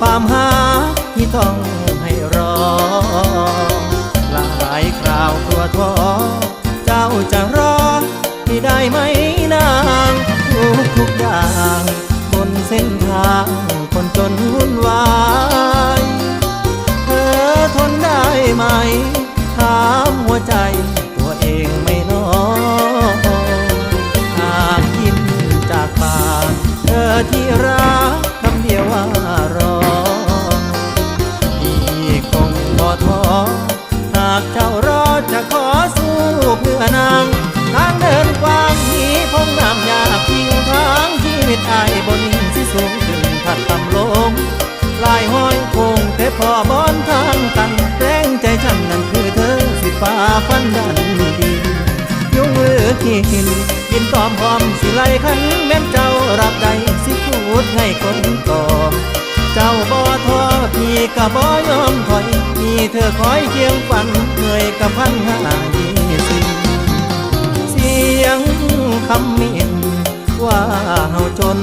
ความหาที่ต้องให้รอหลายคราวกลัวท้อเจ้าจะรอที่ได้ไหมนางทุกอย่างบนเส้นทางคนจนวุ่นวายเธอทนได้ไหมถามหัวใจตัวเองไม่น้อยหากยิ้มจากปากเธอที่รักคำเดียวว่ารอพี่คงบ่ท้อหากเจ้ารอจะขอสู้เพื่อนางทางเดินกว้างมีพงน้ำยากยิ่งทางชีวิตอายบนที่สูงขึ้นถัดต่ำลงลายห้อยคงแต่พอบอนทางตันแรงใจฉันนั่นคือเธอสิฝ่าฟันดันดียุ่งมือที่หินกินตอมพร้อมสิไลขันแม่นเจ้ารับใดสิพูดให้คนก่อเจ้าบ่ท้อพี่ก็บ่ยอมถอยมีเธอคอยเคียงฝันเหนื่อยกับ1,520เสียงคำมิ่นว่าเฮาจน